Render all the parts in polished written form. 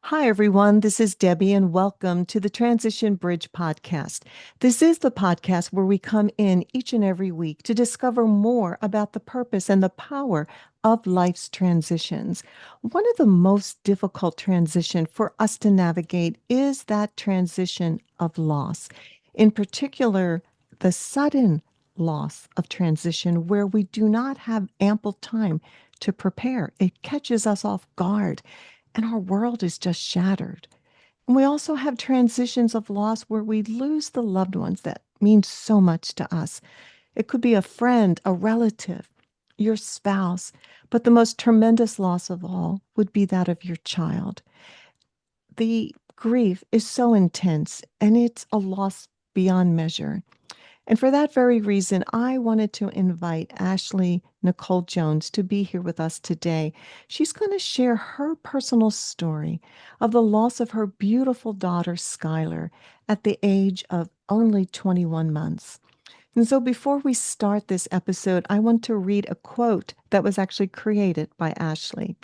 Hi, everyone. This is Debbie, and welcome to the Transition Bridge podcast. This is the podcast where we come in each and every week to discover more about the purpose and the power of life's transitions. One of the most difficult transition for us to navigate is that transition of loss. In particular, the sudden loss of transition where we do not have ample time to prepare. It catches us off guard and our world is just shattered. And we also have transitions of loss where we lose the loved ones that mean so much to us. It could be a friend, a relative, your spouse, but the most tremendous loss of all would be that of your child. The grief is so intense and it's a loss beyond measure. And for that very reason, I wanted to invite Ashley Nicole Jones to be here with us today. She's going to share her personal story of the loss of her beautiful daughter, Skylar, at the age of only 21 months. And so before we start this episode, I want to read a quote that was actually created by Ashley.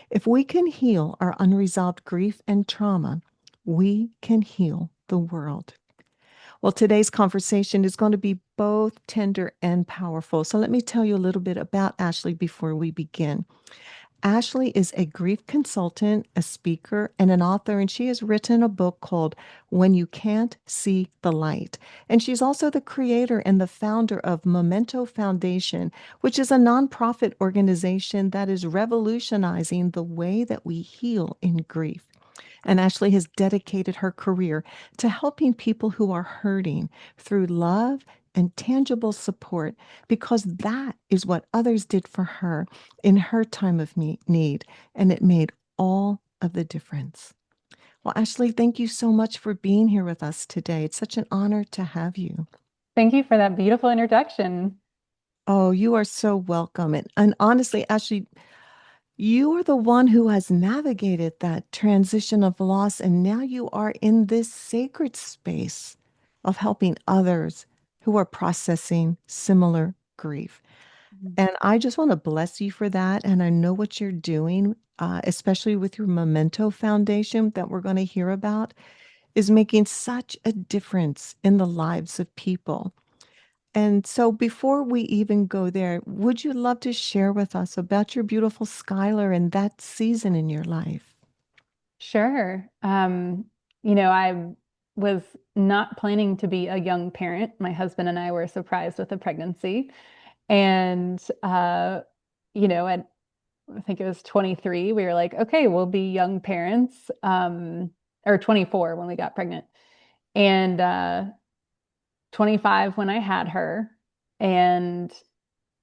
If we can heal our unresolved grief and trauma, we can heal the world. Well, today's conversation is going to be both tender and powerful. So let me tell you a little bit about Ashley before we begin. Ashley is a grief consultant, a speaker, and an author, and she has written a book called When You Can't See the Light. And she's also the creator and the founder of Memento Foundation, which is a nonprofit organization that is revolutionizing the way that we heal in grief. And Ashley has dedicated her career to helping people who are hurting through love and tangible support because that is what others did for her in her time of need. And it made all of the difference. Well, Ashley, thank you so much for being here with us today. It's such an honor to have you. Thank you for that beautiful introduction. Oh, you are so welcome. And honestly, Ashley, you are the one who has navigated that transition of loss, and now you are in this sacred space of helping others who are processing similar grief. And I just want to bless you for that. And I know what you're doing, especially with your Memento Foundation that we're going to hear about, is making such a difference in the lives of people. And so before we even go there, would you love to share with us about your beautiful Skylar and that season in your life? Sure. I was not planning to be a young parent. My husband and I were surprised with a pregnancy. And, at I think it was 23, we were like, okay, we'll be young parents, or 24 when we got pregnant. And 25 when I had her. And,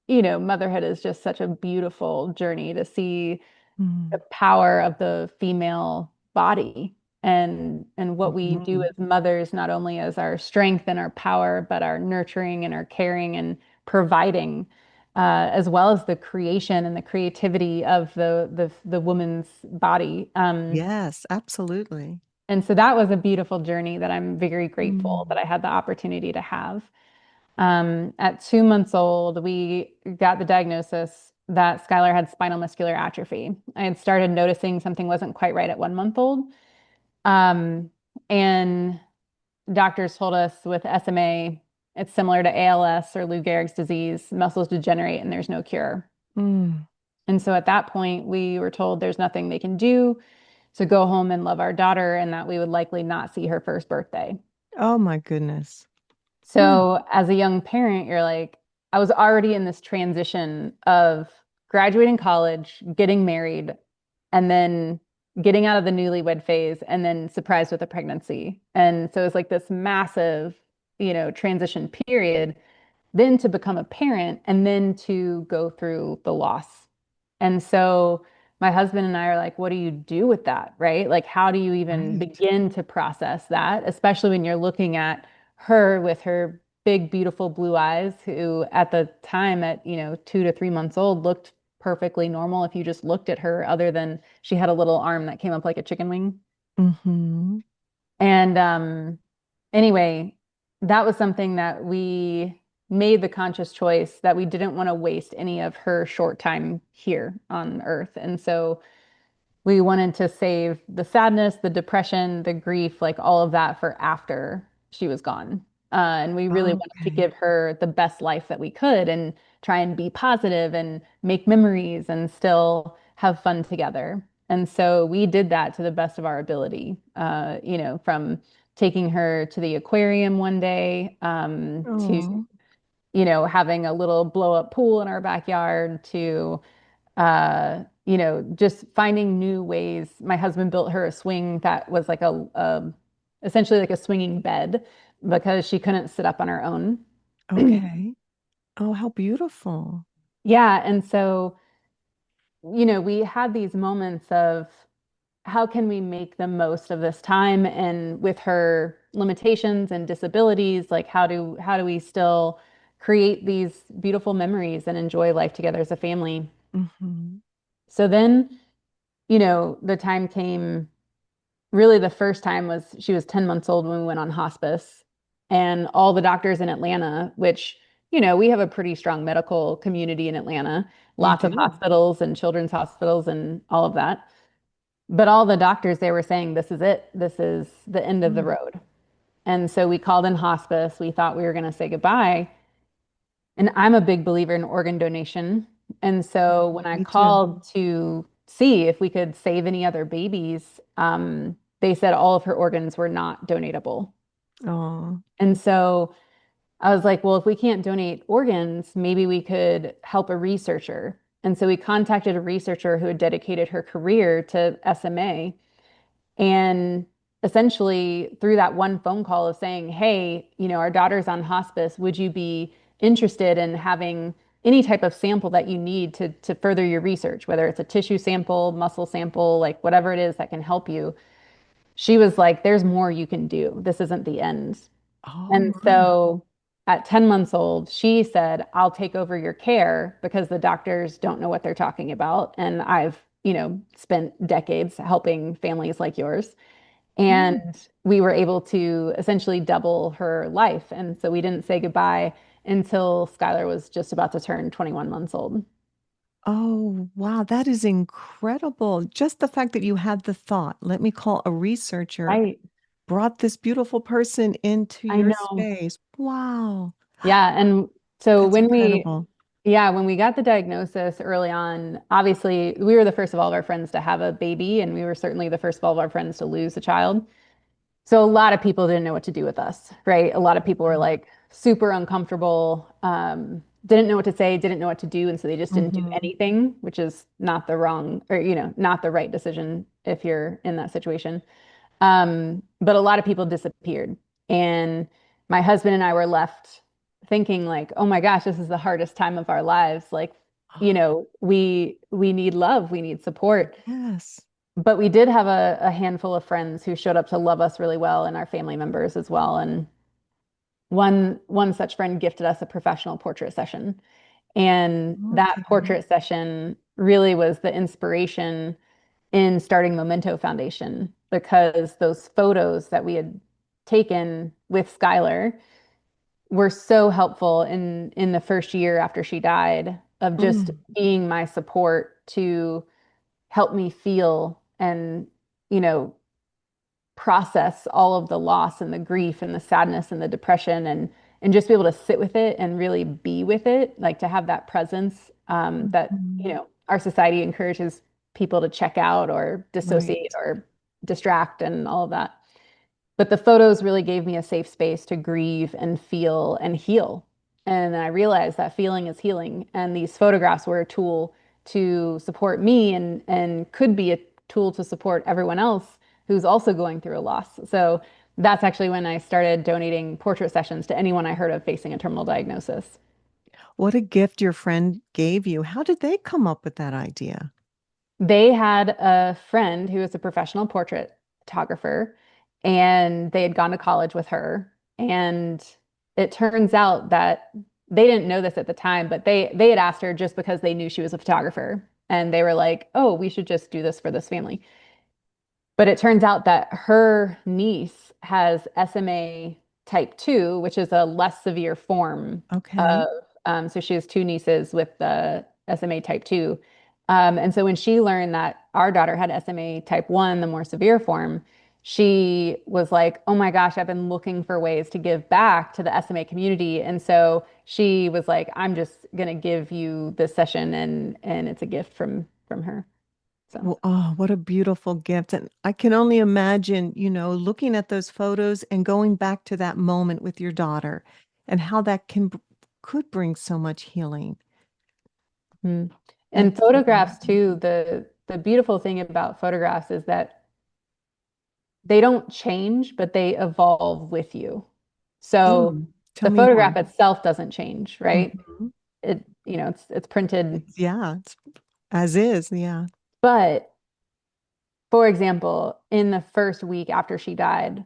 motherhood is just such a beautiful journey to see the Mm. power of the female body and what we do Mhm. as mothers, not only as our strength and our power, but our nurturing and our caring and providing, as well as the creation and the creativity of the woman's body. Yes, absolutely. And so that was a beautiful journey that I'm very grateful that Mm. I had the opportunity to have. At 2 months old, we got the diagnosis that Skylar had spinal muscular atrophy. I had started noticing something wasn't quite right at 1 month old. Um, and doctors told us with SMA, it's similar to ALS or Lou Gehrig's disease, muscles degenerate and there's no cure. Mm. And so at that point, we were told there's nothing they can do to go home and love our daughter and that we would likely not see her first birthday. Oh my goodness. Mm. So as a young parent, you're like, I was already in this transition of graduating college, getting married, and then getting out of the newlywed phase, and then surprised with a pregnancy. And so it's like this massive, transition period, then to become a parent, and then to go through the loss. And so my husband and I are like, what do you do with that? Right? Like, how do you even Right. begin to process that, especially when you're looking at her with her big, beautiful blue eyes, who at the time at, 2 to 3 months old looked perfectly normal if you just looked at her, other than she had a little arm that came up like a chicken wing. Mm-hmm. And anyway, that was something that we made the conscious choice that we didn't want to waste any of her short time here on Earth. And so we wanted to save the sadness, the depression, the grief, like all of that for after she was gone. And we really wanted to Okay. give her the best life that we could and try and be positive and make memories and still have fun together. And so we did that to the best of our ability, from taking her to the aquarium one day, to, Oh, having a little blow up pool in our backyard, to just finding new ways. My husband built her a swing that was like essentially like a swinging bed because she couldn't sit up on her own. okay. Oh, how beautiful. Yeah, and so, we had these moments of how can we make the most of this time, and with her limitations and disabilities, like how do we still create these beautiful memories and enjoy life together as a family? Hmm. So then, the time came. Really, the first time was she was 10 months old when we went on hospice. And all the doctors in Atlanta, which, we have a pretty strong medical community in Atlanta, You lots of do. hospitals and children's hospitals and all of that. But all the doctors, they were saying, this is it. This is the end of the Mm. road. And so we called in hospice. We thought we were going to say goodbye. And I'm a big believer in organ donation. And so when I Me too. called to see if we could save any other babies, they said all of her organs were not donatable. Oh. And so I was like, well, if we can't donate organs, maybe we could help a researcher. And so we contacted a researcher who had dedicated her career to SMA. And essentially, through that one phone call of saying, hey, our daughter's on hospice, would you be interested in having any type of sample that you need to further your research, whether it's a tissue sample, muscle sample, like whatever it is that can help you? She was like, there's more you can do. This isn't the end. Oh And my. so at 10 months old, she said, I'll take over your care because the doctors don't know what they're talking about. And I've, spent decades helping families like yours. And Mm. we were able to essentially double her life. And so we didn't say goodbye until Skylar was just about to turn 21 months old. Oh, wow. That is incredible. Just the fact that you had the thought, let me call a researcher, Right. brought this beautiful person into I your know. space. Wow. Yeah. And so That's incredible. when we got the diagnosis early on, obviously we were the first of all of our friends to have a baby, and we were certainly the first of all of our friends to lose a child. So a lot of people didn't know what to do with us, right? A lot of people were like super uncomfortable, didn't know what to say, didn't know what to do, and so they just didn't do Mm-hmm. anything, which is not the wrong or not the right decision if you're in that situation. But a lot of people disappeared, and my husband and I were left thinking like, oh my gosh, this is the hardest time of our lives. Like, Oh, we need love, we need support. yes. But we did have a handful of friends who showed up to love us really well, and our family members as well. And one such friend gifted us a professional portrait session. And that Okay. portrait session really was the inspiration in starting Memento Foundation, because those photos that we had taken with Skylar were so helpful in the first year after she died, of just Mm. being my support to help me feel and you know process all of the loss and the grief and the sadness and the depression, and just be able to sit with it and really be with it, like to have that presence, that Mhm. our society encourages people to check out or dissociate Right. or distract and all of that. But the photos really gave me a safe space to grieve and feel and heal. And I realized that feeling is healing. And these photographs were a tool to support me, and could be a tool to support everyone else who's also going through a loss. So that's actually when I started donating portrait sessions to anyone I heard of facing a terminal diagnosis. What a gift your friend gave you. How did they come up with that idea? They had a friend who was a professional portrait photographer, and they had gone to college with her. And it turns out that they didn't know this at the time, but they had asked her just because they knew she was a photographer. And they were like, "Oh, we should just do this for this family." But it turns out that her niece has SMA type 2, which is a less severe form Okay. of, so she has two nieces with the SMA type 2. And so when she learned that our daughter had SMA type 1, the more severe form, she was like, "Oh my gosh, I've been looking for ways to give back to the SMA community." And so she was like, "I'm just gonna give you this session and it's a gift from her." So, Well, oh, what a beautiful gift. And I can only imagine, looking at those photos and going back to that moment with your daughter and how that could bring so much healing. mm. And That's so photographs amazing. too, the beautiful thing about photographs is that they don't change, but they evolve with you. So Tell the me more. photograph itself doesn't change, right? Mhm. It's printed, Yeah, it's as is. Yeah. but for example, in the first week after she died,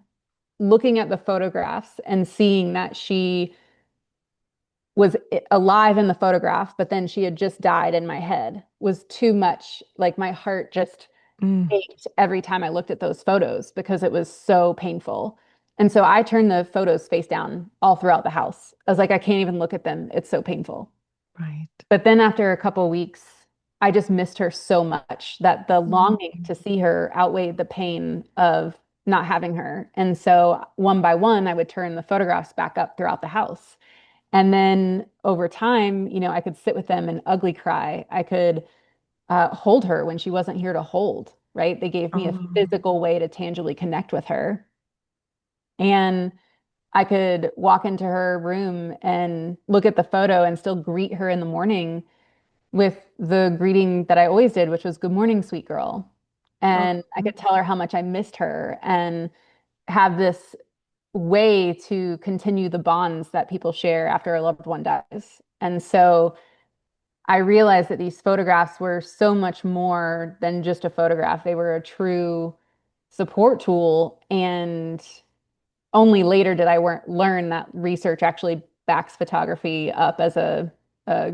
looking at the photographs and seeing that she was alive in the photograph, but then she had just died in my head was too much. Like my heart just Mm, ached every time I looked at those photos because it was so painful. And so I turned the photos face down all throughout the house. I was like, I can't even look at them. It's so painful. right. But then after a couple weeks, I just missed her so much that the Mm. longing to see her outweighed the pain of not having her. And so one by one, I would turn the photographs back up throughout the house. And then over time, I could sit with them and ugly cry. I could hold her when she wasn't here to hold, right? They gave me a Oh, physical way to tangibly connect with her. And I could walk into her room and look at the photo and still greet her in the morning with the greeting that I always did, which was "Good morning, sweet girl." oh, And I could tell her how much I missed her and have this way to continue the bonds that people share after a loved one dies. And so I realized that these photographs were so much more than just a photograph. They were a true support tool. And only later did I learn that research actually backs photography up as a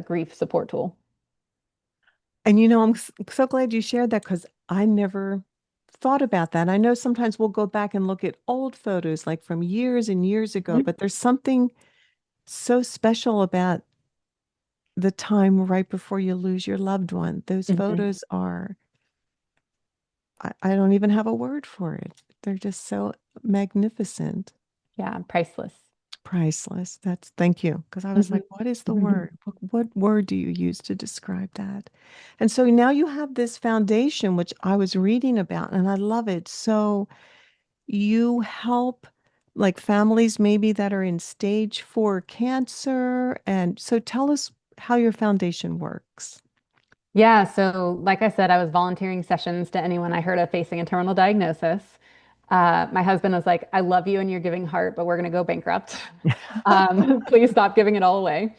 grief support tool. and I'm so glad you shared that because I never thought about that. I know sometimes we'll go back and look at old photos like from years and years ago, Mhm. but there's something so special about the time right before you lose your loved one. Those Mhm. photos are, I don't even have a word for it. They're just so magnificent. Yeah, priceless. Priceless. Thank you. Because I was Mhm. like, what is the word? What word do you use to describe that? And so now you have this foundation, which I was reading about, and I love it. So you help like families maybe that are in stage 4 cancer. And so tell us how your foundation works. Yeah, so like I said, I was volunteering sessions to anyone I heard of facing a terminal diagnosis. My husband was like, "I love you and you're giving heart, but we're going to go bankrupt. Please stop giving it all away."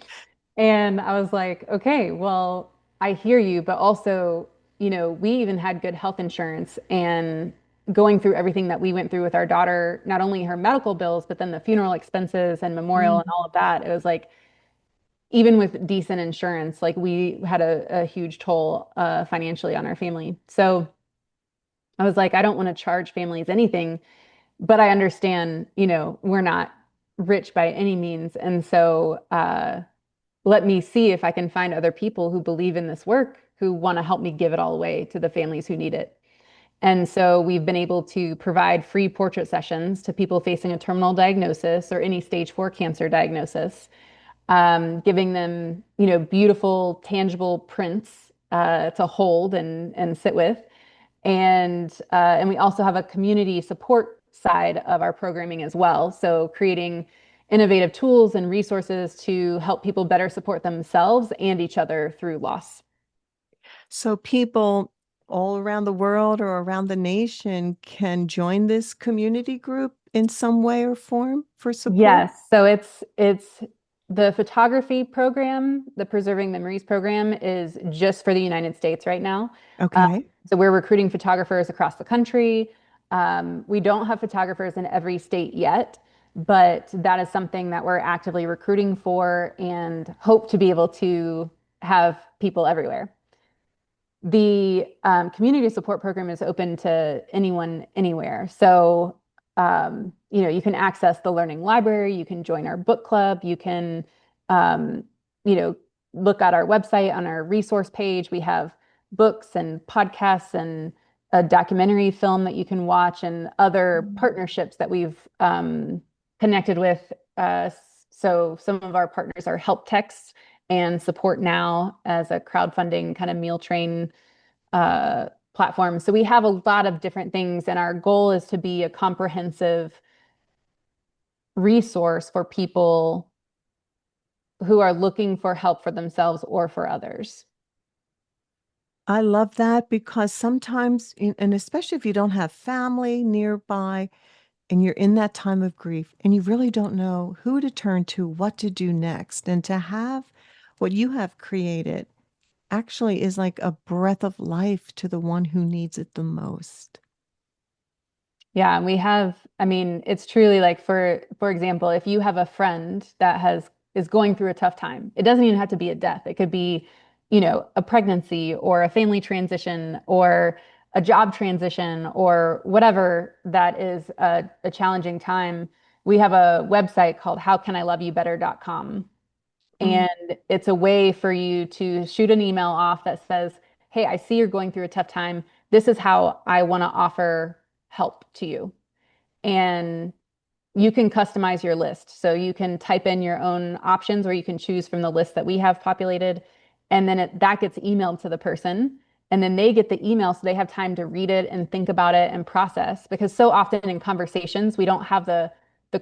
And I was like, "Okay, well, I hear you, but also, we even had good health insurance and going through everything that we went through with our daughter, not only her medical bills, but then the funeral expenses and memorial and Mm. all of that. It was like even with decent insurance, like we had a huge toll financially on our family. So I was like, I don't want to charge families anything, but I understand, we're not rich by any means. And so let me see if I can find other people who believe in this work, who want to help me give it all away to the families who need it. And so we've been able to provide free portrait sessions to people facing a terminal diagnosis or any stage 4 cancer diagnosis, giving them, beautiful, tangible prints to hold and sit with. And we also have a community support side of our programming as well. So creating innovative tools and resources to help people better support themselves and each other through loss. So people all around the world or around the nation can join this community group in some way or form for support. Yes, so it's the photography program, the Preserving Memories program is just for the United States right now. Um, Okay. so we're recruiting photographers across the country. We don't have photographers in every state yet, but that is something that we're actively recruiting for and hope to be able to have people everywhere. The community support program is open to anyone, anywhere. So, you can access the learning library, you can join our book club, you can, um, you know, look at our website on our resource page. We have books and podcasts and a documentary film that you can watch and other partnerships that we've connected with. So some of our partners are Help Text and Support Now as a crowdfunding kind of meal train platform. So we have a lot of different things, and our goal is to be a comprehensive resource for people who are looking for help for themselves or for others. I love that because sometimes, and especially if you don't have family nearby and you're in that time of grief and you really don't know who to turn to, what to do next, and to have what you have created actually is like a breath of life to the one who needs it the most. Yeah, and we have, I mean, it's truly like for example, if you have a friend that has is going through a tough time, it doesn't even have to be a death. It could be, a pregnancy or a family transition or a job transition or whatever that is a challenging time. We have a website called howcaniloveyoubetter.com. Mm. And it's a way for you to shoot an email off that says, hey, I see you're going through a tough time. This is how I want to offer help to you. And you can customize your list. So you can type in your own options or you can choose from the list that we have populated. And then that gets emailed to the person. And then they get the email so they have time to read it and think about it and process. Because so often in conversations, we don't have the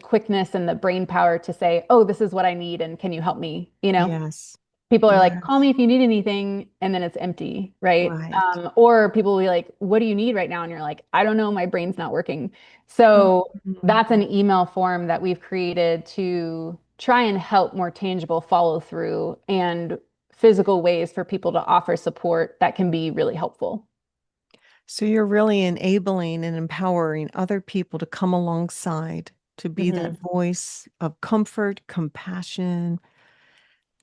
quickness and the brain power to say, oh, this is what I need and can you help me? Yes. People are like, call Yes. me if you need anything, and then it's empty, right? Right. Or people will be like, what do you need right now? And you're like, I don't know, my brain's not working. So Mhm. that's an email form that we've created to try and help more tangible follow through and physical ways for people to offer support that can be really helpful. So you're really enabling and empowering other people to come alongside, to be that Mhm. voice of comfort, compassion.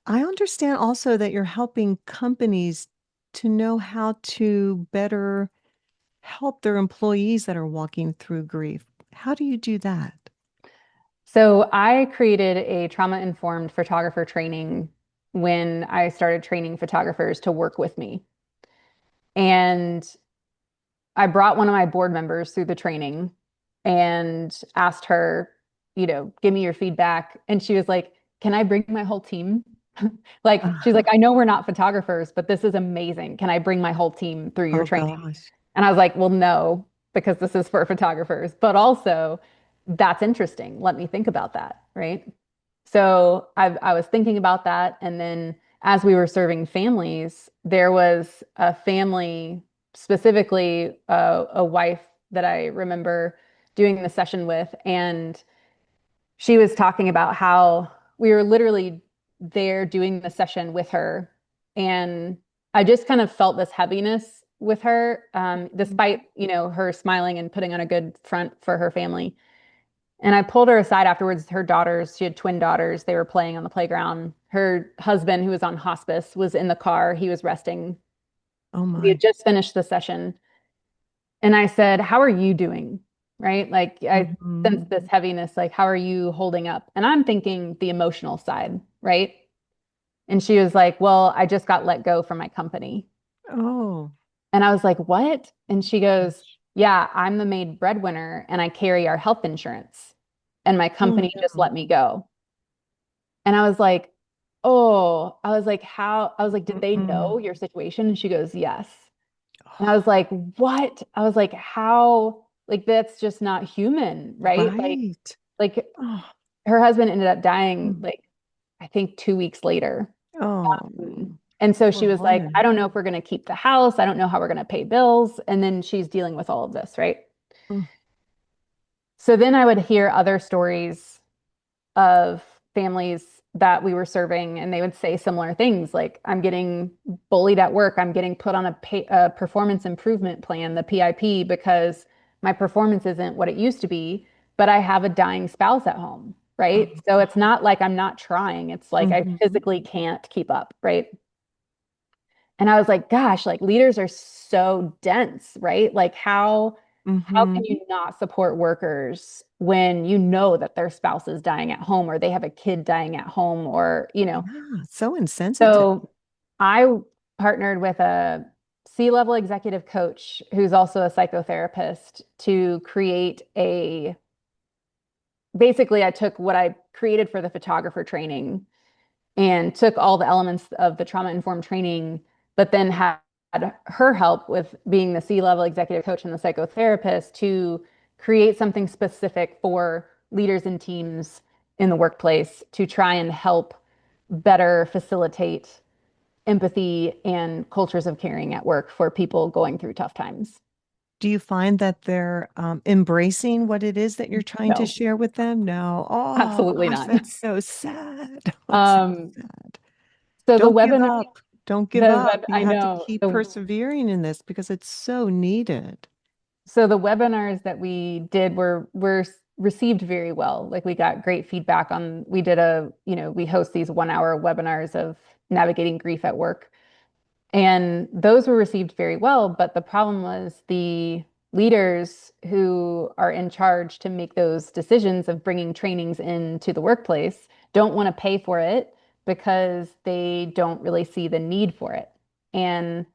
I understand also that you're helping companies to know how to better help their employees that are walking through grief. How do you do that? So I created a trauma-informed photographer training when I started training photographers to work with me. And I brought one of my board members through the training and asked her, give me your feedback. And she was like, can I bring my whole team? Like, she's like, I know we're not photographers, but this is amazing. Can I bring my whole team through your Oh training? gosh. And I was like, well, no, because this is for photographers, but also that's interesting. Let me think about that. Right. So I was thinking about that. And then as we were serving families, there was a family, specifically a wife that I remember doing the session with. And she was talking about how we were literally there doing the session with her. And I just kind of felt this heaviness with her, despite, her smiling and putting on a good front for her family. And I pulled her aside afterwards. Her daughters, she had twin daughters. They were playing on the playground. Her husband, who was on hospice, was in the car. He was resting. Oh We had my. just finished the session. And I said, how are you doing? Right? Like I Hmm. sensed this heaviness, like, how are you holding up? And I'm thinking the emotional side, right? And she was like, well, I just got let go from my company. Oh. And I was like, what? And she goes, yeah, I'm the main breadwinner and I carry our health insurance. And my Oh company just no. let me go. And I was like, oh, I was like, how? I was like, did they Mm-mm. know your situation? And she goes, yes. And I was Oh, like, what? I was like, how? Like, that's just not human, right? right. Like Oh. her husband ended up dying, Mm. like, I think 2 weeks later. Oh, And so poor she was like, I woman. don't know if we're going to keep the house. I don't know how we're going to pay bills. And then she's dealing with all of this, right? Mm. So then I would hear other stories of families that we were serving, and they would say similar things like, I'm getting bullied at work. I'm getting put on a performance improvement plan, the PIP, because my performance isn't what it used to be, but I have a dying spouse at home, right? Oh. So it's not like I'm not trying. It's like I Hmm. physically can't keep up, right? And I was like, gosh, like leaders are so dense, right? Like how Hmm. can you not support workers when you know that their spouse is dying at home or they have a kid dying at home or. Yeah, so insensitive. So I partnered with a C-level executive coach who's also a psychotherapist to create a basically I took what I created for the photographer training and took all the elements of the trauma-informed training, but then had her help with being the C-level executive coach and the psychotherapist to create something specific for leaders and teams in the workplace to try and help better facilitate empathy and cultures of caring at work for people going through tough times. Do you find that they're embracing what it is that you're trying to No, share with them? No. Oh, absolutely gosh, not. that's so sad. Oh, so Um, sad. so the Don't give webinar, up. Don't give the up. web, You I have to know keep the persevering in this because it's so needed. So the webinars that we did were received very well. Like we got great feedback on, we did we host these 1 hour webinars of navigating grief at work. And those were received very well, but the problem was the leaders who are in charge to make those decisions of bringing trainings into the workplace don't want to pay for it because they don't really see the need for it. And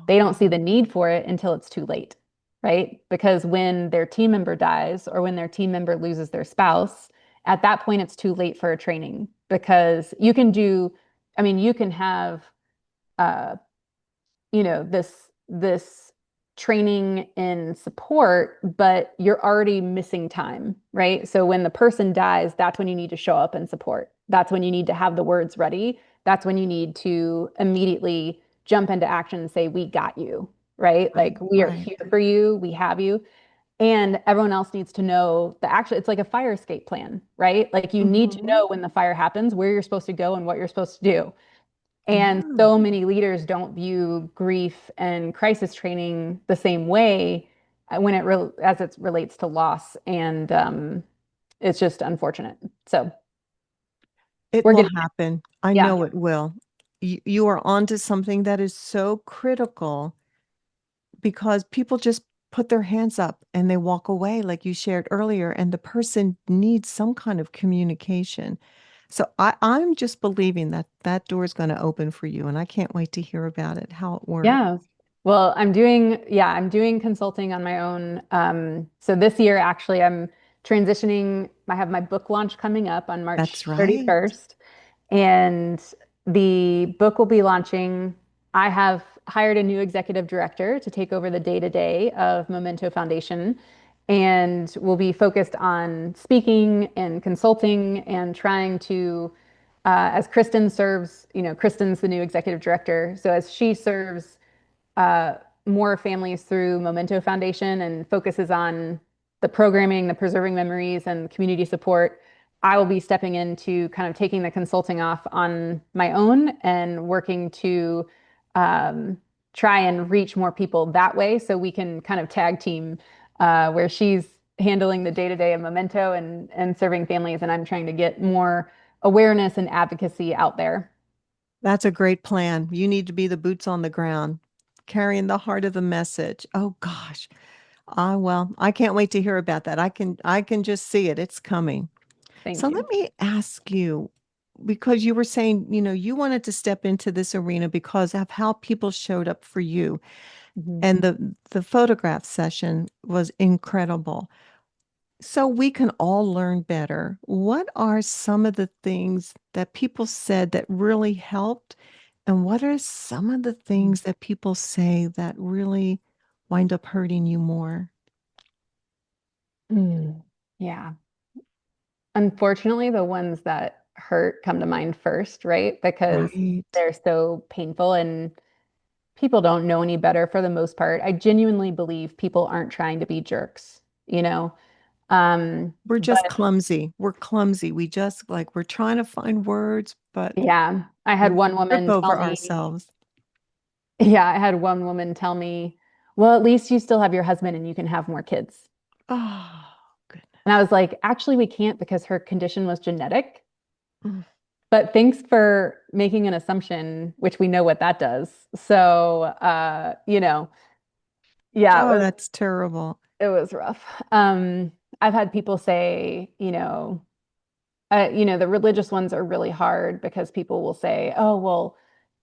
they don't see the need for it until it's too late, right? Because when their team member dies or when their team member loses their spouse, at that point it's too late for a training because you can have uh, this training in support, but you're already missing time, right? So when the person dies, that's when you need to show up and support. That's when you need to have the words ready. That's when you need to immediately jump into action and say, we got you, right? Like Right, we are right. here for you, we have you. And everyone else needs to know the action. It's like a fire escape plan, right? Like you need to Hmm. know when the fire happens, where you're supposed to go and what you're supposed to do. And Yeah. so many leaders don't view grief and crisis training the same way as it relates to loss, and it's just unfortunate. So It we're will getting, happen. I yeah, know it will. You are onto something that is so critical because people just put their hands up and they walk away, like you shared earlier, and the person needs some kind of communication. So I'm just believing that that door is going to open for you, and I can't wait to hear about it, how it works. yeah. Well, I'm doing consulting on my own. So this year, actually, I'm transitioning. I have my book launch coming up on That's March right. 31st. And the book will be launching. I have hired a new executive director to take over the day-to-day of Memento Foundation, and will be focused on speaking and consulting and trying to, as Kristen serves, Kristen's the new executive director. So as she serves uh, more families through Memento Foundation and focuses on the programming, the preserving memories, and community support, I will be stepping into kind of taking the consulting off on my own and working to um, try and reach more people that way so we can kind of tag team where she's handling the day-to-day of Memento and serving families, and I'm trying to get more awareness and advocacy out there. That's a great plan. You need to be the boots on the ground, carrying the heart of the message. Oh gosh. Well, I can't wait to hear about that. I can just see it. It's coming. So Thank let you. me ask you, because you were saying, you wanted to step into this arena because of how people showed up for you. Mhm. And the photograph session was incredible. So we can all learn better. What are some of the things that people said that really helped? And what are some of the things that people say that really wind up hurting you more? Mm, yeah. Unfortunately, the ones that hurt come to mind first, right? Because Right. they're so painful and people don't know any better for the most part. I genuinely believe people aren't trying to be jerks, you know? We're just But clumsy. We're clumsy. We just like we're trying to find words, but yeah, I had we one trip woman over tell me, ourselves. yeah, I had one woman tell me, well, at least you still have your husband and you can have more kids. Oh, goodness. And I was like, actually, we can't because her condition was genetic. Mm. But thanks for making an assumption, which we know what that does. So, yeah, Oh, that's terrible. it was rough. I've had people say, the religious ones are really hard because people will say, "Oh, well,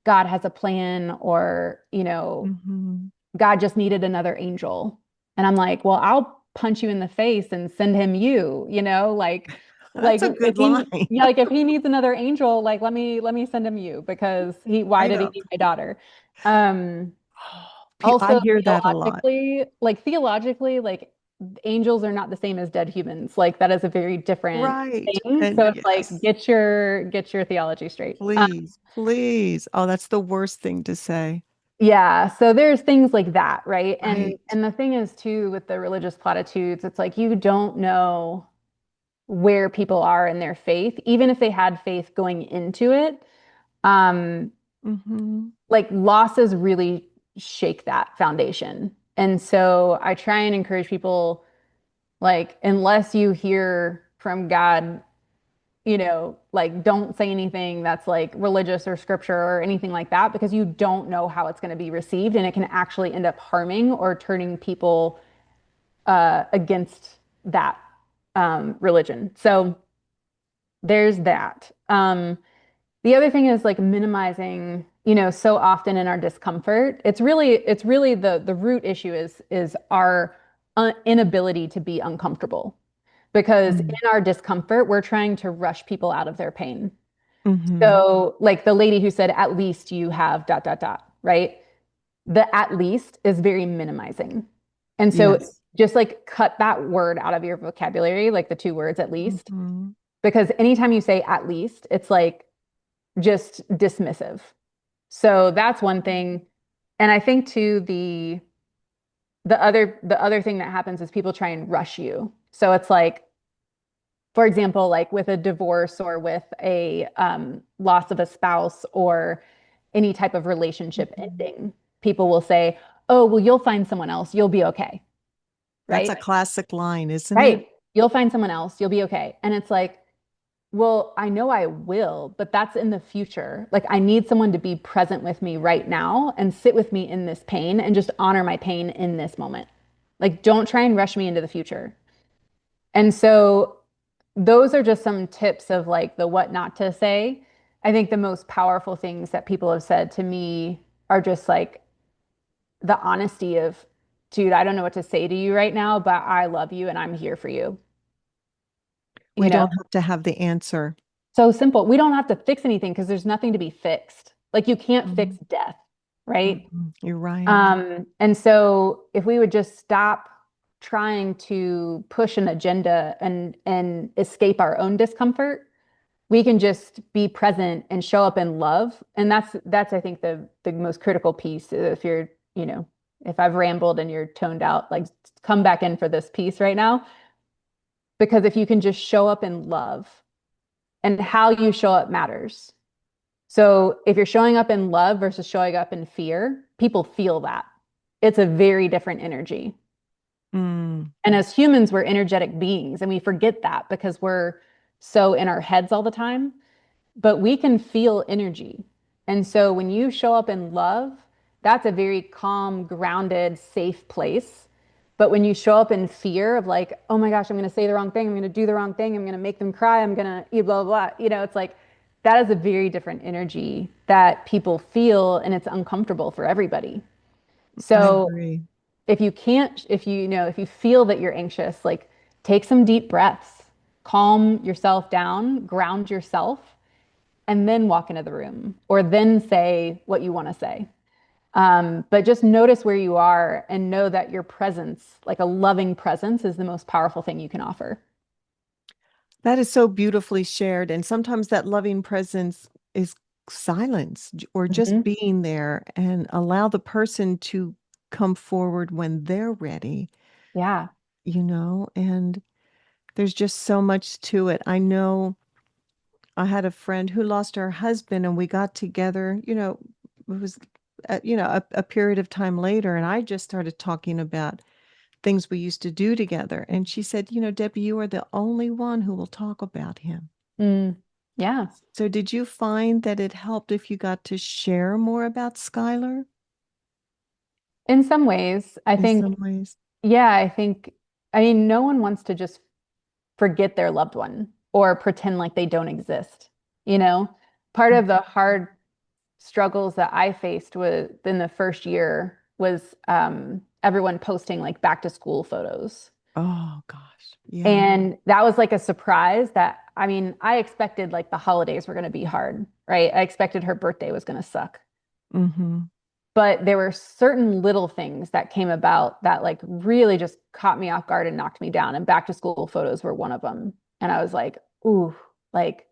God has a plan," or, Hmm. God just needed another angel. And I'm like, well, I'll punch you in the face and send him you, like That's a if good he line. yeah, like if he needs another angel, like let me send him you because why Right did he up. need my daughter? Um I Also hear that a lot. theologically, like angels are not the same as dead humans. Like that is a very different Right. thing. And So it's like yes, get your theology straight. please, please. Oh, that's the worst thing to say. Yeah, so there's things like that, right? And Right. and the thing is too with the religious platitudes, it's like you don't know where people are in their faith, even if they had faith going into it. Um, Hmm. like losses really shake that foundation. And so I try and encourage people, like, unless you hear from God, like don't say anything that's like religious or scripture or anything like that because you don't know how it's going to be received and it can actually end up harming or turning people against that religion. So there's that. The other thing is like minimizing, so often in our discomfort. It's really the root issue is our inability to be uncomfortable because in our discomfort, we're trying to rush people out of their pain. Mm-hmm. So, like the lady who said, at least you have dot, dot, dot, right? The at least is very minimizing. And so Yes. just like cut that word out of your vocabulary, like the two words at least, Hmm. because anytime you say at least, it's like just dismissive. So that's one thing. And I think too, the other thing that happens is people try and rush you. So it's like, for example, like with a divorce or with a loss of a spouse or any type of relationship Hmm. ending, people will say, "Oh, well, you'll find someone else. You'll be okay." That's Right? a classic line, isn't it? Right. You'll find someone else. You'll be okay. And it's like, well, I know I will, but that's in the future. Like, I need someone to be present with me right now and sit with me in this pain and just honor my pain in this moment. Like, don't try and rush me into the future. And so, those are just some tips of like the what not to say. I think the most powerful things that people have said to me are just like the honesty of, dude, I don't know what to say to you right now, but I love you and I'm here for you. We You know, don't have to have the answer. so simple. We don't have to fix anything because there's nothing to be fixed. Like you can't fix Mhm. death, right? Mhm. You're right. And so if we would just stop trying to push an agenda and escape our own discomfort, we can just be present and show up in love. And that's I think the most critical piece. If you're, if I've rambled and you're toned out, like come back in for this piece right now. Because if you can just show up in love and how you show up matters. So if you're showing up in love versus showing up in fear, people feel that. It's a very different energy. Mm. And as humans, we're energetic beings, and we forget that because we're so in our heads all the time. But we can feel energy. And so when you show up in love, that's a very calm, grounded, safe place. But when you show up in fear of like, oh my gosh, I'm going to say the wrong thing, I'm going to do the wrong thing, I'm going to make them cry, I'm going to eat blah, blah, blah, it's like that is a very different energy that people feel, and it's uncomfortable for everybody. I So agree. if you can't, if you feel that you're anxious, like take some deep breaths, calm yourself down, ground yourself, and then walk into the room or then say what you want to say. But just notice where you are and know that your presence, like a loving presence, is the most powerful thing you can offer. That is so beautifully shared. And sometimes that loving presence is silence or just Mhm. being there and allow the person to come forward when they're ready, Yeah. and there's just so much to it. I know I had a friend who lost her husband and we got together, it was, a period of time later. And I just started talking about things we used to do together. And she said, Debbie, you are the only one who will talk about him. Mm. Yeah. So did you find that it helped if you got to share more about Skylar In some ways, I in think, some ways? yeah, I mean, no one wants to just forget their loved one or pretend like they don't exist. You know, part of the hard struggles that I faced was in the first year. was everyone posting like back to school photos. Oh gosh. Yeah. And that was like a surprise that, I mean, I expected like the holidays were going to be hard, right? I expected her birthday was going to suck. Mm-hmm. But there were certain little things that came about that like really just caught me off guard and knocked me down. And back to school photos were one of them. And I was like, ooh, like,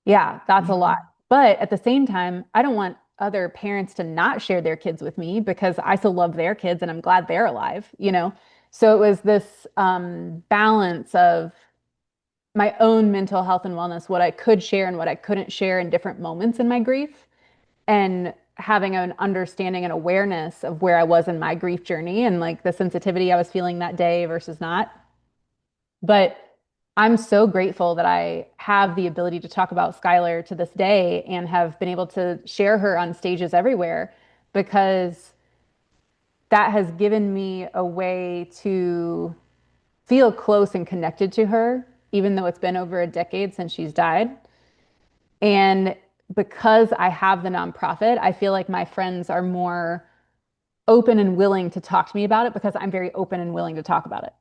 yeah, that's a Yeah. lot. But at the same time, I don't want other parents to not share their kids with me because I still love their kids and I'm glad they're alive, you know? So it was this balance of my own mental health and wellness, what I could share and what I couldn't share in different moments in my grief, and having an understanding and awareness of where I was in my grief journey and like the sensitivity I was feeling that day versus not. But I'm so grateful that I have the ability to talk about Skylar to this day and have been able to share her on stages everywhere because that has given me a way to feel close and connected to her, even though it's been over a decade since she's died. And because I have the nonprofit, I feel like my friends are more open and willing to talk to me about it because I'm very open and willing to talk about it.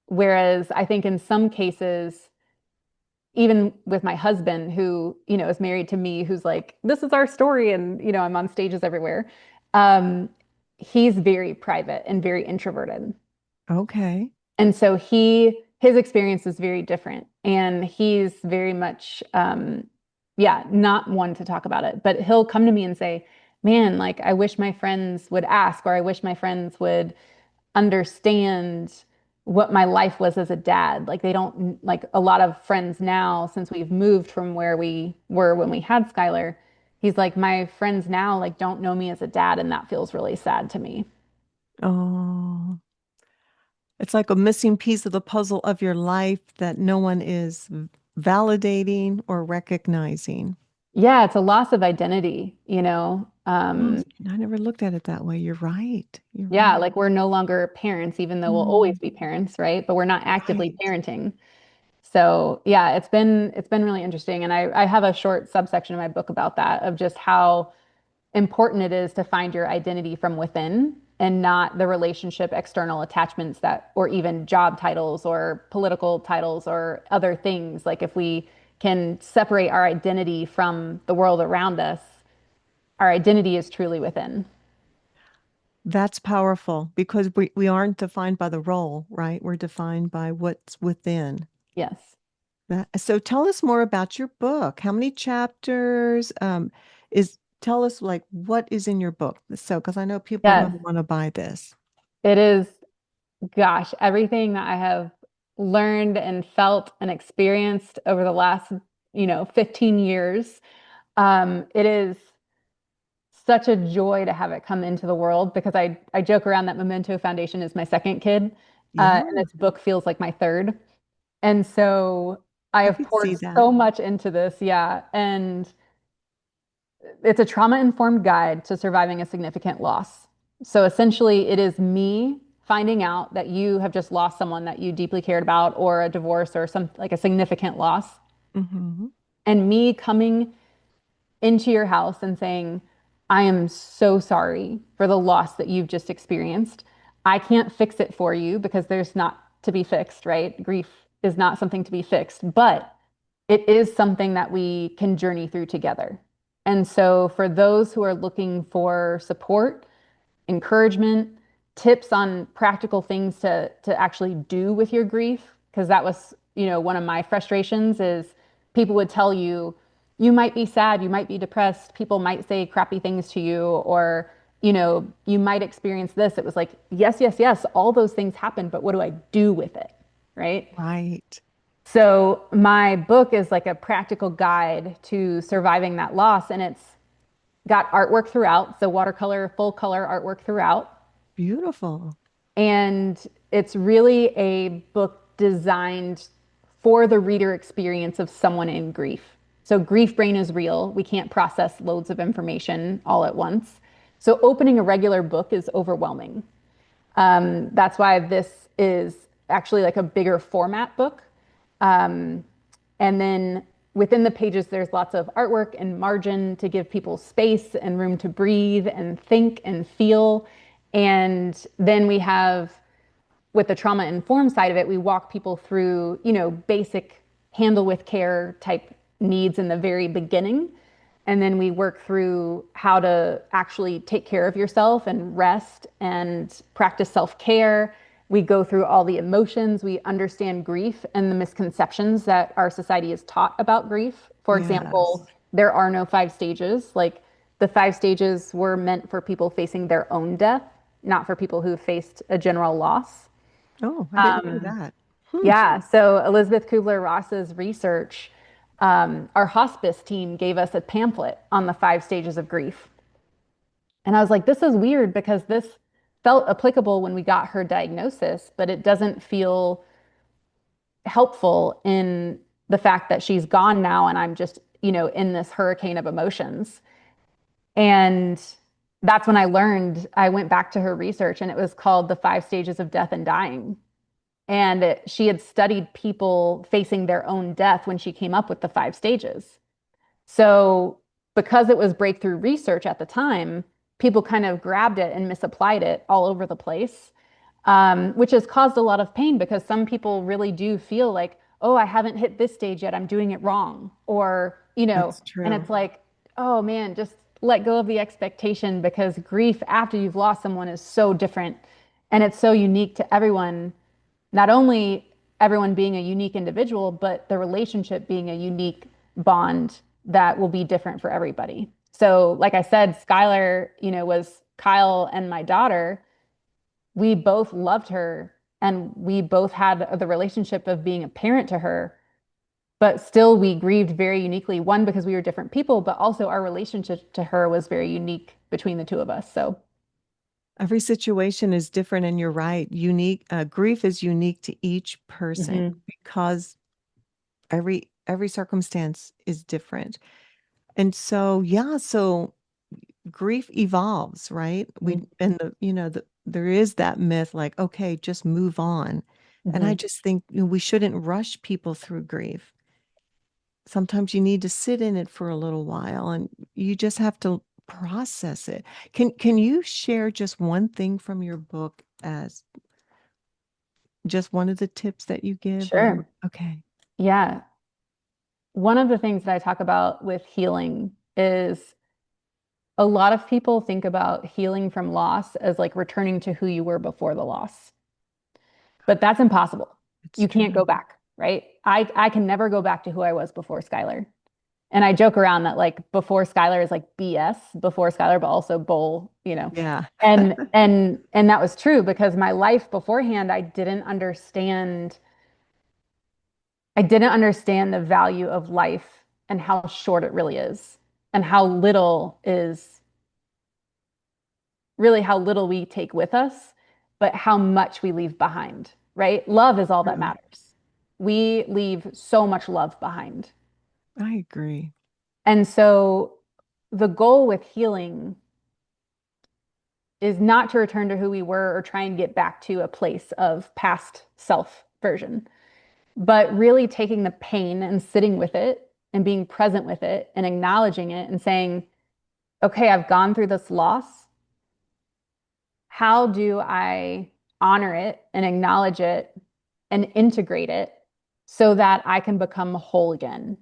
Whereas I think in some cases, even with my husband, who, you know, is married to me, who's like, this is our story, and, you know, I'm on stages everywhere. Um, he's very private and very introverted. Okay. And so his experience is very different. And he's very much, yeah, not one to talk about it. But he'll come to me and say, man, like, I wish my friends would ask, or I wish my friends would understand what my life was as a dad. Like, they don't, like, a lot of friends now, since we've moved from where we were when we had Skylar, he's like, my friends now, like, don't know me as a dad. And that feels really sad to me. Oh, it's like a missing piece of the puzzle of your life that no one is validating or recognizing. Yeah, it's a loss of identity, you know. Oh, I never looked at it that way. You're right. You're Yeah, right. like we're no longer parents, even though we'll always Mm, be parents, right? But we're not actively right. parenting. So yeah, it's been really interesting. And I have a short subsection in my book about that, of just how important it is to find your identity from within and not the relationship external attachments that, or even job titles or political titles or other things. Like if we can separate our identity from the world around us, our identity is truly within. That's powerful because we aren't defined by the role, right? We're defined by what's within. Yes. So tell us more about your book. How many chapters? Tell us like what is in your book. So, because I know people are going Yes. to want to buy this. It is, gosh, everything that I have learned and felt and experienced over the last, 15 years. It is such a joy to have it come into the world because I joke around that Memento Foundation is my second kid, Yeah, and this book feels like my third. And so I I have could see poured that. so much into this, yeah. And it's a trauma-informed guide to surviving a significant loss. So essentially, it is me finding out that you have just lost someone that you deeply cared about, or a divorce, or some like a significant loss, Hmm. and me coming into your house and saying, I am so sorry for the loss that you've just experienced. I can't fix it for you because there's not to be fixed, right? Grief is not something to be fixed, but it is something that we can journey through together. And so, for those who are looking for support, encouragement, tips on practical things to actually do with your grief, because that was, one of my frustrations is people would tell you you might be sad, you might be depressed, people might say crappy things to you, or you might experience this. It was like, yes, yes, yes, all those things happen, but what do I do with it? Right? Right. So my book is like a practical guide to surviving that loss, and it's got artwork throughout, so watercolor, full color artwork throughout. Beautiful. And it's really a book designed for the reader experience of someone in grief. So grief brain is real. We can't process loads of information all at once. So opening a regular book is overwhelming. That's why this is actually like a bigger format book. And then within the pages, there's lots of artwork and margin to give people space and room to breathe and think and feel. And then we have, with the trauma informed side of it, we walk people through, basic handle with care type needs in the very beginning. And then we work through how to actually take care of yourself and rest and practice self care. We go through all the emotions. We understand grief and the misconceptions that our society is taught about grief. For example, Yes. there are no five stages. Like the five stages were meant for people facing their own death, not for people who faced a general loss. Oh, I didn't know Um, that. yeah, so Elizabeth Kubler-Ross's research, our hospice team gave us a pamphlet on the five stages of grief. And I was like, this is weird because this felt applicable when we got her diagnosis, but it doesn't feel helpful in the fact that she's gone now and I'm just, in this hurricane of emotions. And that's when I went back to her research and it was called The Five Stages of Death and Dying. And she had studied people facing their own death when she came up with the five stages. So, because it was breakthrough research at the time, people kind of grabbed it and misapplied it all over the place, which has caused a lot of pain because some people really do feel like, oh, I haven't hit this stage yet. I'm doing it wrong. Or, That's and true. it's like, oh man, just let go of the expectation because grief after you've lost someone is so different and it's so unique to everyone, not only everyone being a unique individual, but the relationship being a unique bond that will be different for everybody. So, like I said, Skylar, was Kyle and my daughter. We both loved her and we both had the relationship of being a parent to her, but still we grieved very uniquely. One, because we were different people, but also our relationship to her was very unique between the two of us. So, Every situation is different, and you're right. Unique grief is unique to each person mhm. because every circumstance is different. And so, yeah, so grief evolves, right? We Mhm. and there is that myth like, okay, just move on. And I Mhm. just think we shouldn't rush people through grief. Sometimes you need to sit in it for a little while and you just have to process it. Can you share just one thing from your book as just one of the tips that you give or Sure. okay. Yeah. One of the things that I talk about with healing is a lot of people think about healing from loss as like returning to who you were before the loss, but that's impossible. It's You can't go true. back, right? I can never go back to who I was before Skylar. And I joke around that like before Skylar is like BS, before Skylar, but also bull, Yeah. And that was true because my life beforehand, I didn't understand the value of life and how short it really is and how little we take with us, but how much we leave behind, right? Love is all that True. matters. We leave so much love behind. I agree. And so the goal with healing is not to return to who we were or try and get back to a place of past self version, but really taking the pain and sitting with it and being present with it and acknowledging it and saying, okay, I've gone through this loss. How do I honor it and acknowledge it and integrate it so that I can become whole again?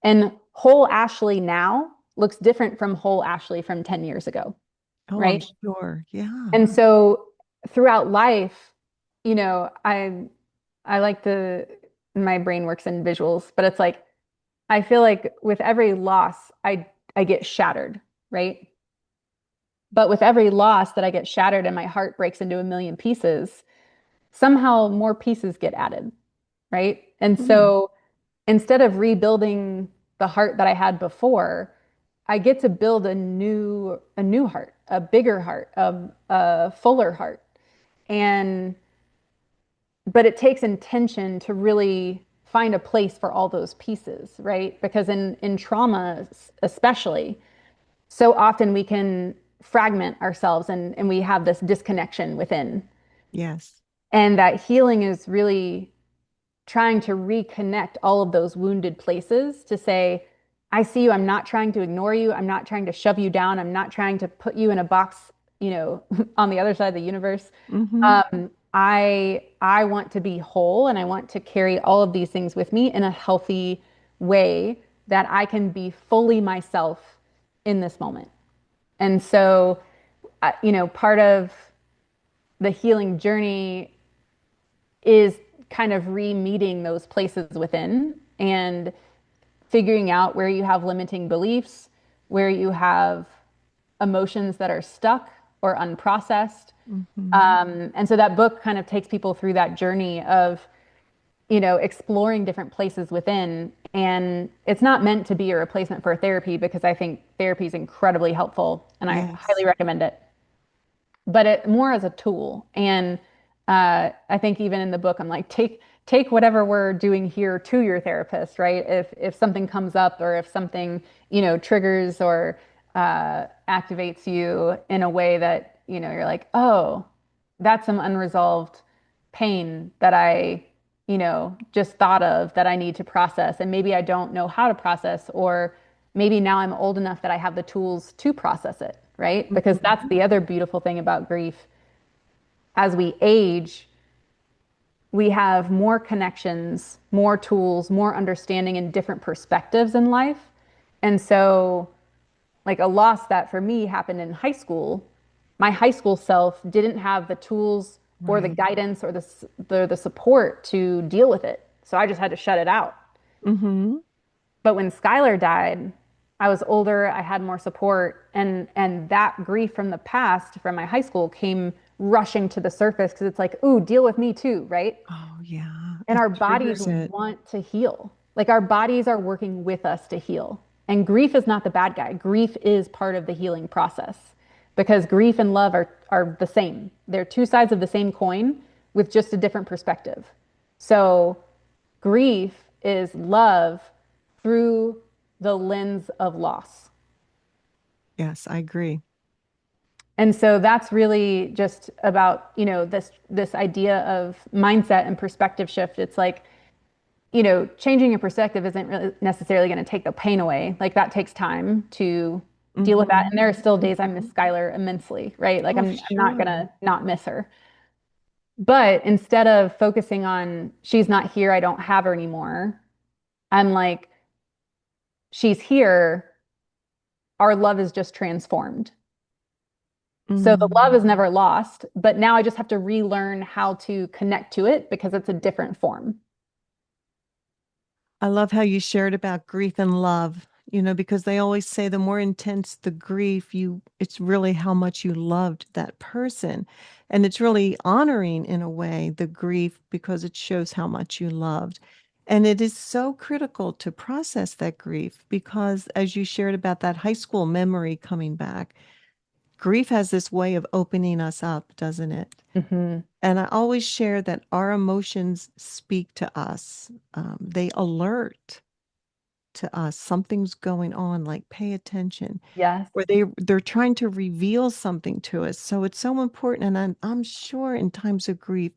And whole Ashley now looks different from whole Ashley from 10 years ago, Oh, I'm right? sure. Yeah. And so throughout life, you know, I I like to my brain works in visuals, but it's like I feel like with every loss, I get shattered, right? But with every loss that I get shattered and my heart breaks into a million pieces, somehow more pieces get added, right? And Mm. so instead of rebuilding the heart that I had before, I get to build a new heart, a bigger heart, a fuller heart. And but it takes intention to really find a place for all those pieces, right? Because in trauma especially, so often we can fragment ourselves and we have this disconnection within. Yes. And that healing is really trying to reconnect all of those wounded places to say, I see you. I'm not trying to ignore you. I'm not trying to shove you down. I'm not trying to put you in a box, on the other side of the universe. Mm-hmm. I want to be whole and I want to carry all of these things with me in a healthy way that I can be fully myself in this moment. And so, part of the healing journey is kind of re-meeting those places within and figuring out where you have limiting beliefs, where you have emotions that are stuck or unprocessed. Mm-hmm. And so that book kind of takes people through that journey of, exploring different places within. And it's not meant to be a replacement for therapy because I think therapy is incredibly helpful and I Yes. highly recommend it, but it more as a tool. And I think even in the book, I'm like, take whatever we're doing here to your therapist, right? If something comes up or if something triggers or activates you in a way that you're like, oh, that's some unresolved pain that I just thought of that I need to process, and maybe I don't know how to process, or maybe now I'm old enough that I have the tools to process it, right? Because that's Mm-hmm. the other beautiful thing about grief. As we age, we have more connections, more tools, more understanding, and different perspectives in life. And so, like a loss that for me happened in high school, my high school self didn't have the tools or the Right. guidance or the support to deal with it. So I just had to shut it out. Mm-hmm. But when Skylar died, I was older, I had more support, and that grief from the past, from my high school, came rushing to the surface because it's like, ooh, deal with me too, right? Oh, yeah. And It our bodies triggers it. want to heal. Like our bodies are working with us to heal. And grief is not the bad guy. Grief is part of the healing process because grief and love are the same. They're two sides of the same coin with just a different perspective. So grief is love through the lens of loss. Yes, I agree. And so that's really just about, this idea of mindset and perspective shift. It's like, changing your perspective isn't really necessarily going to take the pain away. Like that takes time to deal with that. Mm-hmm. And there are still days I miss Mm-hmm. Skylar immensely, right? Like Oh, I'm not sure. gonna not miss her. But instead of focusing on she's not here, I don't have her anymore, I'm like, she's here, our love is just transformed. So the love is Mm. never lost, but now I just have to relearn how to connect to it because it's a different form. I love how you shared about grief and love, because they always say the more intense the grief, it's really how much you loved that person. And it's really honoring in a way the grief because it shows how much you loved. And it is so critical to process that grief because as you shared about that high school memory coming back, grief has this way of opening us up, doesn't it? Hmm. And I always share that our emotions speak to us. They alert to us something's going on, like pay attention, Yes. or they're trying to reveal something to us. So it's so important, and I'm sure in times of grief,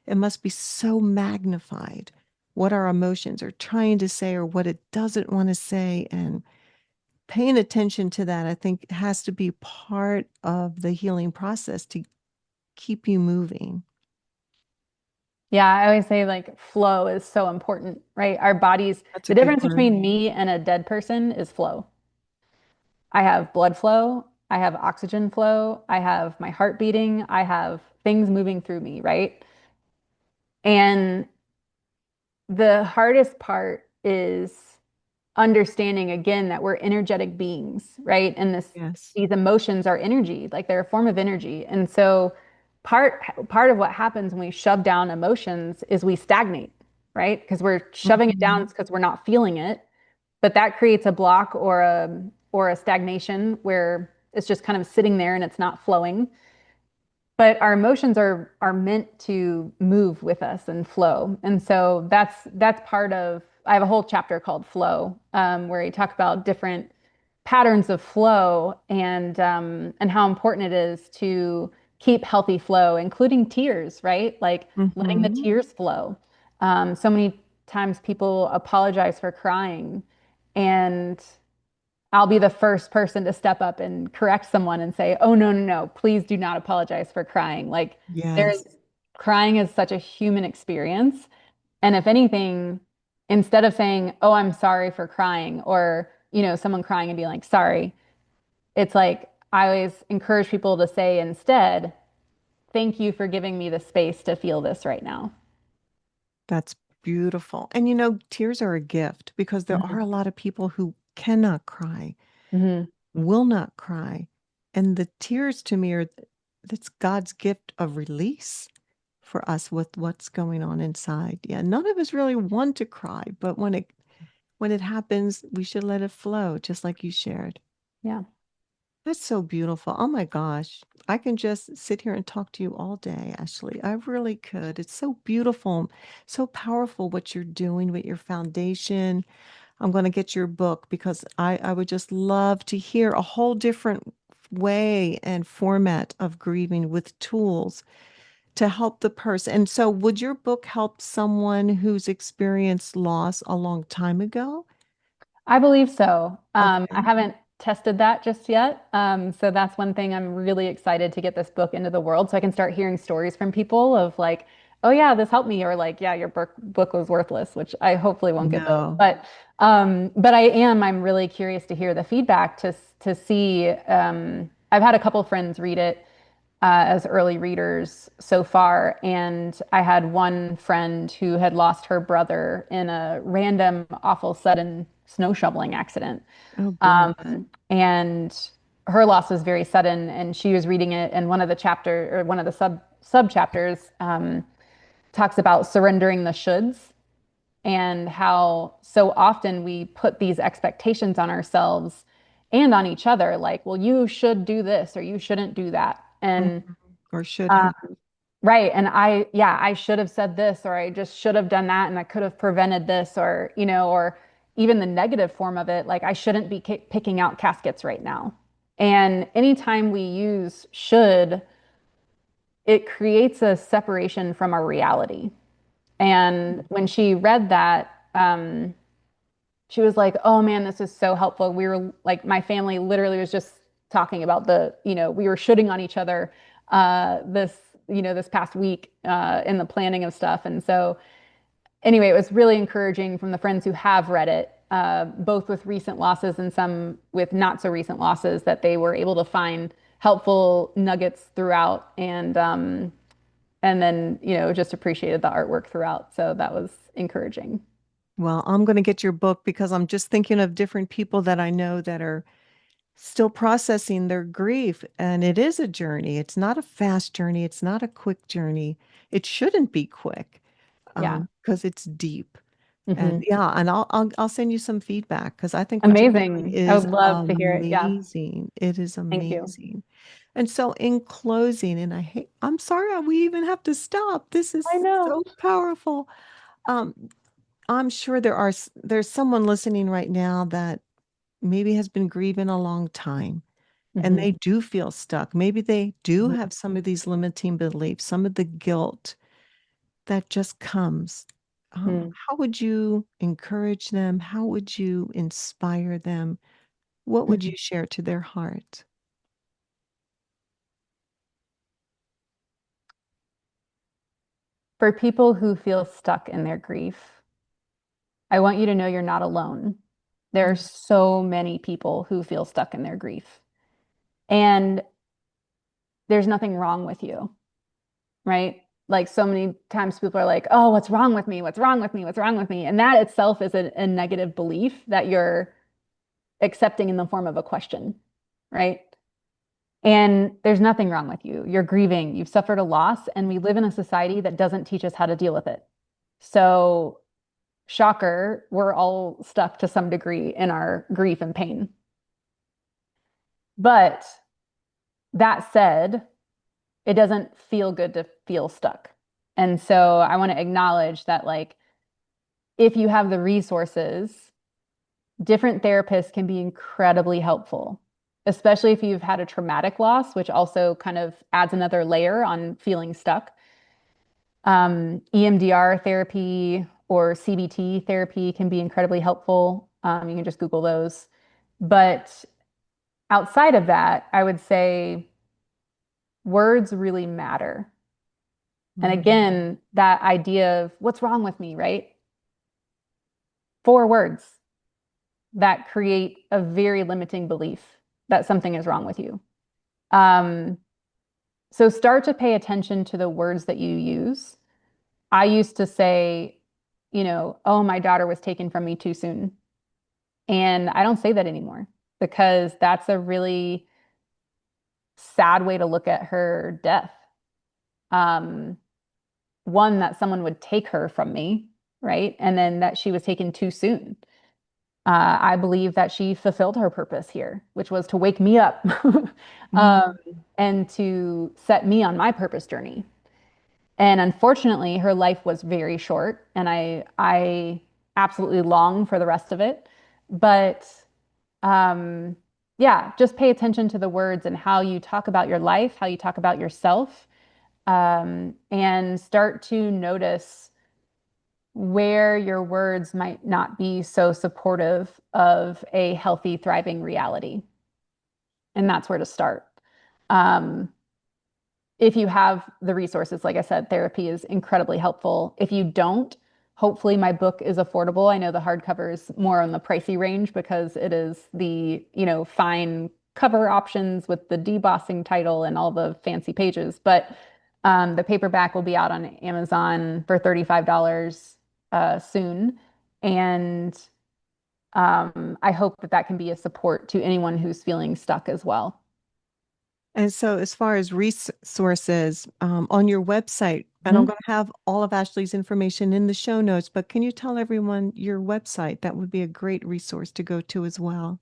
it must be so magnified what our emotions are trying to say or what it doesn't want to say, and paying attention to that, I think, has to be part of the healing process to keep you moving. Yeah, I always say like flow is so important, right? Our bodies, That's a the good difference word. between me and a dead person is flow. I have blood flow, I have oxygen flow, I have my heart beating, I have things moving through me, right? And the hardest part is understanding again that we're energetic beings, right? And Yes. these emotions are energy, like they're a form of energy. And so part of what happens when we shove down emotions is we stagnate, right? Because we're shoving it down Mhm. because we're not feeling it. But that creates a block or a stagnation where it's just kind of sitting there and it's not flowing. But our emotions are meant to move with us and flow. And so that's part of, I have a whole chapter called Flow, where you talk about different patterns of flow and how important it is to keep healthy flow, including tears, right? Like letting the Mhm. tears flow. So many times people apologize for crying, and I'll be the first person to step up and correct someone and say, "Oh, no, no, no, please do not apologize for crying." Like, there's Yes, crying is such a human experience. And if anything, instead of saying, "Oh, I'm sorry for crying," or, someone crying and being like, "Sorry," it's like I always encourage people to say instead, "Thank you for giving me the space to feel this right now." that's beautiful. And tears are a gift because there are Mhm. a lot of people who cannot cry, Mhm. will not cry. And the tears to me are that's God's gift of release for us with what's going on inside. Yeah, none of us really want to cry, but when it happens, we should let it flow, just like you shared. Yeah. That's so beautiful. Oh my gosh. I can just sit here and talk to you all day, Ashley. I really could. It's so beautiful, so powerful what you're doing with your foundation. I'm going to get your book because I would just love to hear a whole different way and format of grieving with tools to help the person. And so, would your book help someone who's experienced loss a long time ago? I believe so. I Okay. haven't tested that just yet. So that's one thing I'm really excited to get this book into the world so I can start hearing stories from people of like, "Oh yeah, this helped me," or like, "Yeah, your book was worthless," which I hopefully won't get those. No. But I'm really curious to hear the feedback to see. I've had a couple friends read it as early readers so far. And I had one friend who had lost her brother in a random, awful, sudden snow shoveling accident. Oh, goodness. And her loss was very sudden. And she was reading it, and one of the chapter or one of the sub chapters talks about surrendering the shoulds and how so often we put these expectations on ourselves and on each other, like, well, you should do this or you shouldn't do that. Mhm. And Or should um, have. right. And I should have said this, or I just should have done that, and I could have prevented this, or even the negative form of it, like I shouldn't be picking out caskets right now. And anytime we use should, it creates a separation from our reality. And when she read that, she was like, "Oh man, this is so helpful." We were like, my family literally was just talking about we were shooting on each other this past week in the planning of stuff. And so anyway, it was really encouraging from the friends who have read it, both with recent losses and some with not so recent losses, that they were able to find helpful nuggets throughout, and then just appreciated the artwork throughout. So that was encouraging. Well, I'm going to get your book because I'm just thinking of different people that I know that are still processing their grief. And it is a journey. It's not a fast journey. It's not a quick journey. It shouldn't be quick Yeah. because it's deep. And Hmm. yeah, and I'll send you some feedback because I think what you're doing Amazing. I is would love to hear it. Yeah. amazing. It is Thank you. amazing. And so in closing, and I'm sorry we even have to stop. This I is know. so powerful. Um, I'm sure there's someone listening right now that maybe has been grieving a long time and Hmm. they do feel stuck. Maybe they do have some of these limiting beliefs, some of the guilt that just comes. Hmm. How would you encourage them? How would you inspire them? What would you share to their heart? For people who feel stuck in their grief, I want you to know you're not alone. There are Mm, so many people who feel stuck in their grief, and there's nothing wrong with you, right? Like so many times people are like, "Oh, what's wrong with me? What's wrong with me? What's wrong with me?" And that itself is a negative belief that you're accepting in the form of a question, right? And there's nothing wrong with you. You're grieving, you've suffered a loss, and we live in a society that doesn't teach us how to deal with it. So, shocker, we're all stuck to some degree in our grief and pain. But that said, it doesn't feel good to feel stuck. And so I want to acknowledge that, like, if you have the resources, different therapists can be incredibly helpful, especially if you've had a traumatic loss, which also kind of adds another layer on feeling stuck. EMDR therapy or CBT therapy can be incredibly helpful. You can just Google those. But outside of that, I would say words really matter. And Mhm. again, that idea of what's wrong with me, right? Four words that create a very limiting belief that something is wrong with you. Um, so start to pay attention to the words that you use. I used to say, oh, my daughter was taken from me too soon. And I don't say that anymore because that's a really sad way to look at her death. Um, One, that someone would take her from me, right? And then that she was taken too soon. I believe that she fulfilled her purpose here, which was to wake me up um, Mhm. and to set me on my purpose journey. And unfortunately, her life was very short, and I absolutely long for the rest of it. But um, yeah, just pay attention to the words and how you talk about your life, how you talk about yourself, and start to notice where your words might not be so supportive of a healthy, thriving reality. And that's where to start. Um, if you have the resources, like I said, therapy is incredibly helpful. If you don't, hopefully my book is affordable. I know the hardcover is more on the pricey range because it is the, fine cover options with the debossing title and all the fancy pages. But the paperback will be out on Amazon for $35 soon. And I hope that that can be a support to anyone who's feeling stuck as well. And so, as far as resources on your website, and I'm Mhm. going to have all of Ashley's information in the show notes, but can you tell everyone your website? That would be a great resource to go to as well.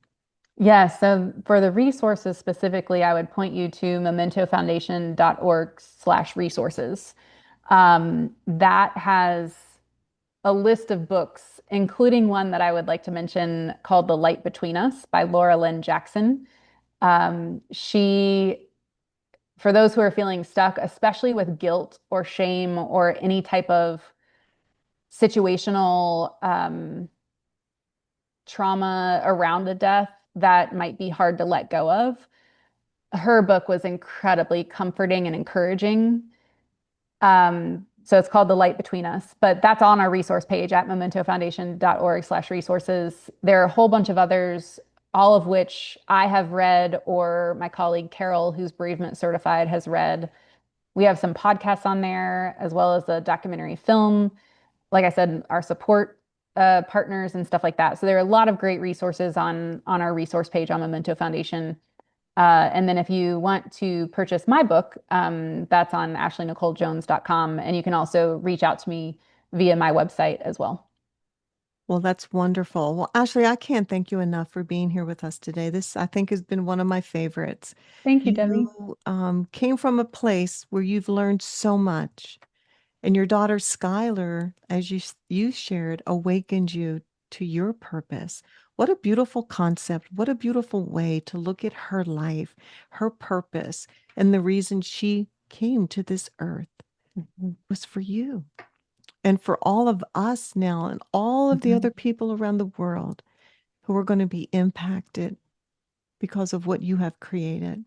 Yes, so for the resources specifically, I would point you to mementofoundation.org/resources. That has a list of books, including one that I would like to mention called The Light Between Us by Laura Lynn Jackson. She, for those who are feeling stuck, especially with guilt or shame or any type of situational trauma around a death that might be hard to let go of, her book was incredibly comforting and encouraging. So it's called The Light Between Us, but that's on our resource page at mementofoundation.org/resources. There are a whole bunch of others, all of which I have read or my colleague Carol, who's bereavement certified, has read. We have some podcasts on there as well as a documentary film. Like I said, our support partners and stuff like that. So there are a lot of great resources on our resource page on Memento Foundation. And then if you want to purchase my book, that's on ashleynicolejones.com. And you can also reach out to me via my website as well. Well, that's wonderful. Well, Ashley, I can't thank you enough for being here with us today. This, I think, has been one of my favorites. Thank you, Debbie. You came from a place where you've learned so much. And your daughter Skylar, as you shared, awakened you to your purpose. What a beautiful concept. What a beautiful way to look at her life, her purpose, and the reason she came to this earth Mhm. was for you and for all of us now and all of the Mhm. other people around the world who are going to be impacted because of what you have created.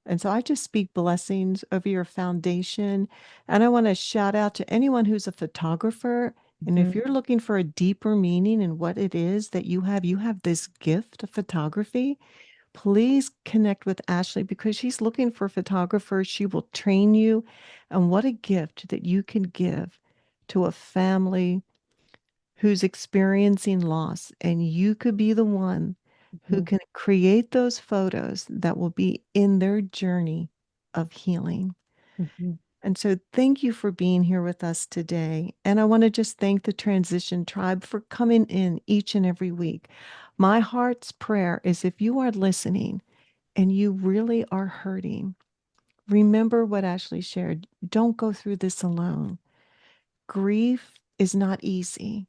And so I just speak blessings over your foundation. And I want to shout out to anyone who's a photographer. And if Mhm. you're looking for a deeper meaning in what it is that you have this gift of photography, please connect with Ashley because she's looking for photographers. She will train you. And what a gift that you can give to a family who's experiencing loss, and you could be the one who Mhm. can create those photos that will be in their journey of healing. Mhm. And so, thank you for being here with us today. And I want to just thank the Transition Tribe for coming in each and every week. My heart's prayer is if you are listening and you really are hurting, remember what Ashley shared. Don't go through this alone. Grief is not easy.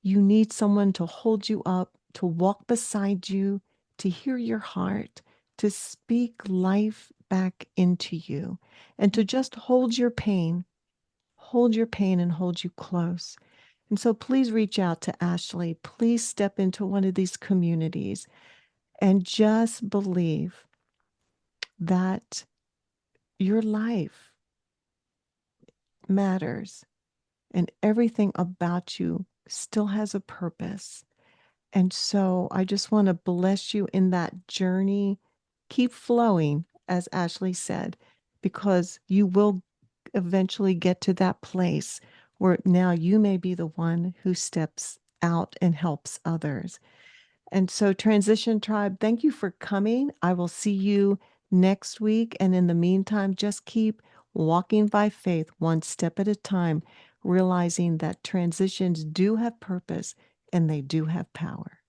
You need someone to hold you up, to walk beside you, to hear your heart, to speak life back into you, and to just hold your pain, hold your pain and hold you close. And so please reach out to Ashley. Please step into one of these communities and just believe that your life matters and everything about you still has a purpose. And so I just want to bless you in that journey. Keep flowing, as Ashley said, because you will eventually get to that place where now you may be the one who steps out and helps others. And so, Transition Tribe, thank you for coming. I will see you next week. And in the meantime, just keep walking by faith, one step at a time, realizing that transitions do have purpose and they do have power.